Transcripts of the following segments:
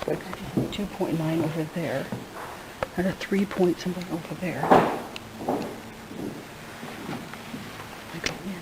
But 2.9 over there, and a 3 point something over there. I go in.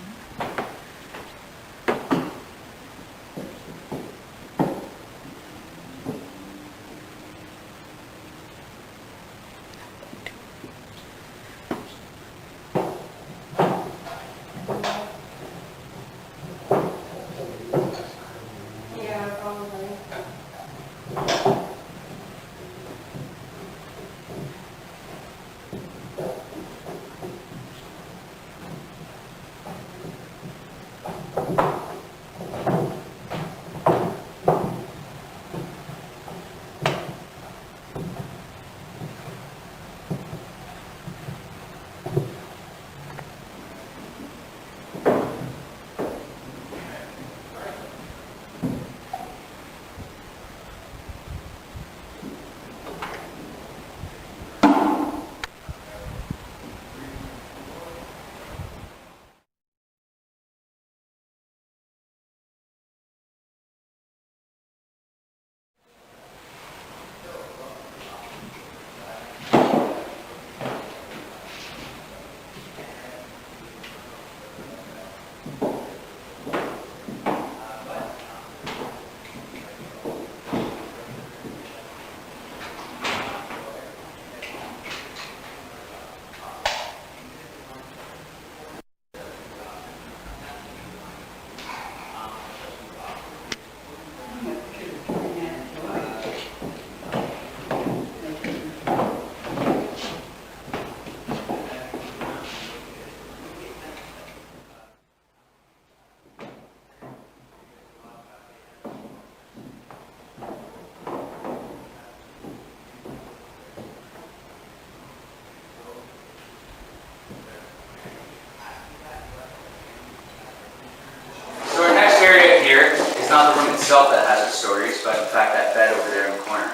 Not the room itself that has its stories, but in fact that bed over there in the corner.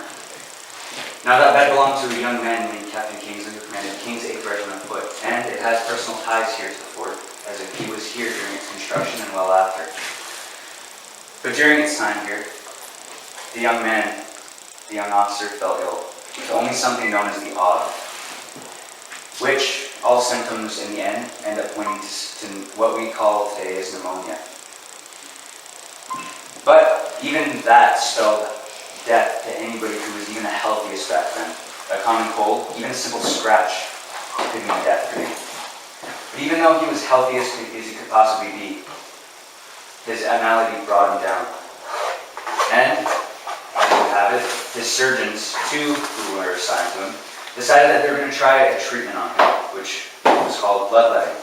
Now that bed belonged to a young man named Captain Kingsley, who commanded the King's 8th Regiment Foot, and it has personal ties here to the fort, as if he was here during its construction and well after. But during its time here, the young officer fell ill, with only something known as the ague, which all symptoms in the end end up pointing to what we call today as pneumonia. But even that spelled death to anybody who was even the healthiest back then. A common cold, even a simple scratch, could mean death for you. But even though he was healthiest as he could possibly be, his malady brought him down. And, as you have it, his surgeons, two who were assigned to him, decided that they were going to try a treatment on him, which was called bloodletting.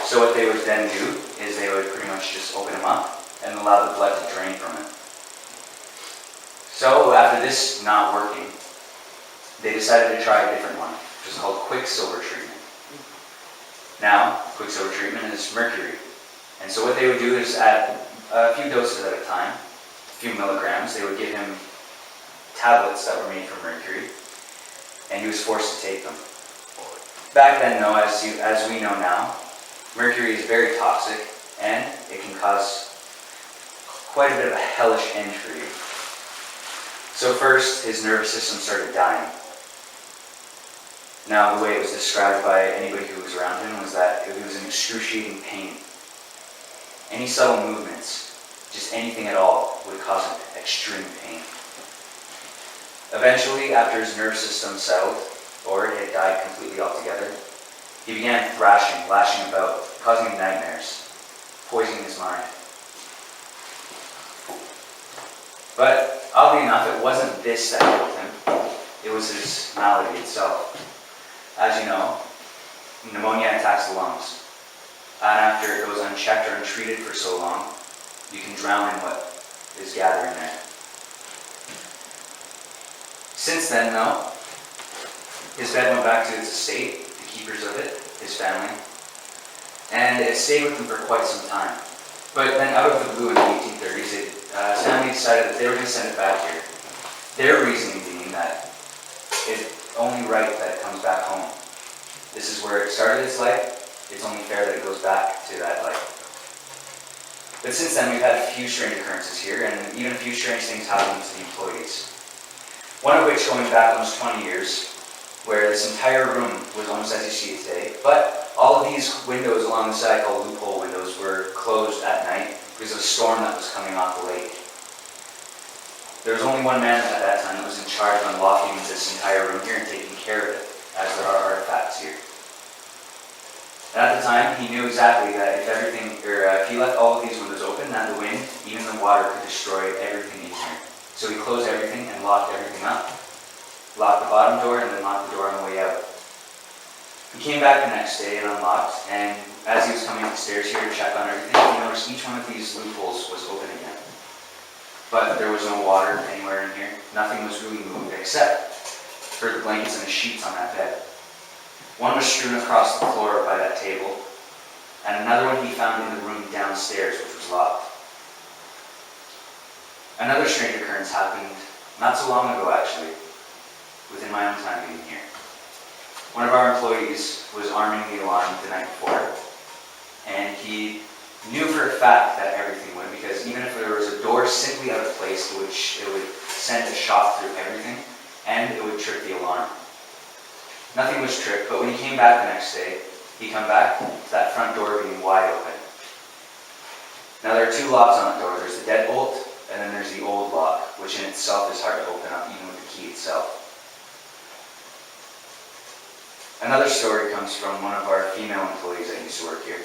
So what they would then do is they would pretty much just open him up and allow the blood to drain from it. So after this not working, they decided to try a different one, which is called quicksilver treatment. Now, quicksilver treatment is mercury. And so what they would do is add a few doses at a time, a few milligrams. They would give him tablets that were made from mercury, and he was forced to take them. Back then, though, as we know now, mercury is very toxic, and it can cause quite a bit of a hellish end for you. So first, his nervous system started dying. Now, the way it was described by anybody who was around him was that it was an excruciating pain. Any subtle movements, just anything at all, would cause him extreme pain. Eventually, after his nervous system settled, or it had died completely altogether, he began thrashing, lashing about, causing him nightmares, poisoning his mind. But oddly enough, it wasn't this that killed him. It was his malady itself. As you know, pneumonia attacks the lungs. And after it goes unchecked or untreated for so long, you can drown in what is gathering there. Since then, though, his bed went back to its estate, the keepers of it, his family, and it stayed with him for quite some time. But then out of the blue in the 1830s, his family decided that they were going to send it back here. Their reasoning being that it's only right that it comes back home. This is where it started its life. It's only fair that it goes back to that life. But since then, we've had a few strange occurrences here, and even a few strange things happening to the employees. One of which going back almost 20 years, where this entire room was almost as you see it today. But all of these windows along the side, called loophole windows, were closed at night because of a storm that was coming off the lake. There was only one man at that time that was in charge of unlocking this entire room here and taking care of it, as there are artifacts here. And at the time, he knew exactly that if he left all of these windows open, that the wind, even the water, could destroy everything in here. So he closed everything and locked everything up. Locked the bottom door and then locked the door on the way out. He came back the next day and unlocked, and as he was coming up the stairs here to check on everything, he noticed each one of these loopholes was open again. But there was no water anywhere in here. Nothing was really moved except for the blankets and the sheets on that bed. One was strewn across the floor by that table, and another one he found in the room downstairs, which was locked. Another strange occurrence happened not so long ago, actually, within my own time being here. One of our employees was arming the alarm the night before, and he knew for a fact that everything would, because even if there was a door simply out of place, it would send a shock through everything, and it would trip the alarm. Nothing was tripped, but when he came back the next day, he come back to that front door being wide open. Now there are two locks on the door. There's the deadbolt, and then there's the old lock, which in itself is hard to open up even with the key itself. Another story comes from one of our female employees that used to work here.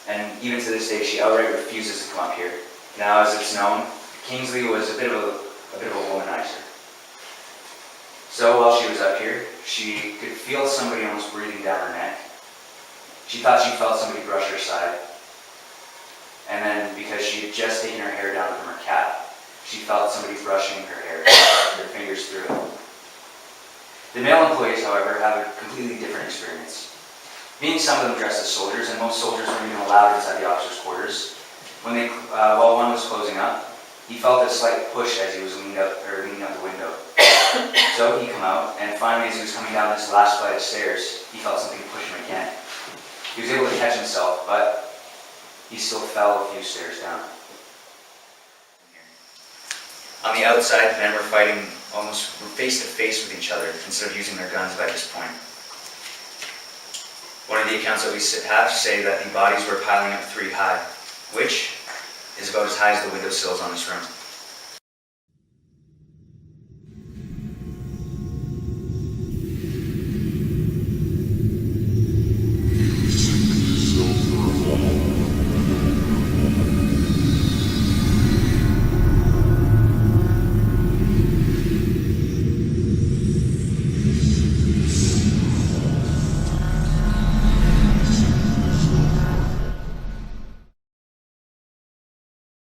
And even to this day, she outright refuses to come up here. Now, as it's known, Kingsley was a bit of a womanizer. So while she was up here, she could feel somebody almost breathing down her neck. She thought she felt somebody brush her side. And then, because she had just taken her hair down from her cap, she felt somebody brushing her hair, their fingers through it. The male employees, however, have a completely different experience. Being some of them dressed as soldiers, and most soldiers weren't even allowed inside the officers' quarters, while one was closing up, he felt a slight push as he was leaning out the window. So he came out, and finally, as he was coming down this last flight of stairs, he felt something push him again. He was able to catch himself, but he still fell a few stairs down. On the outside, the men were fighting almost face to face with each other instead of using their guns by this point. One of the accounts that we have say that the bodies were piling up 3 high, which is about as high as the windowsills on this room.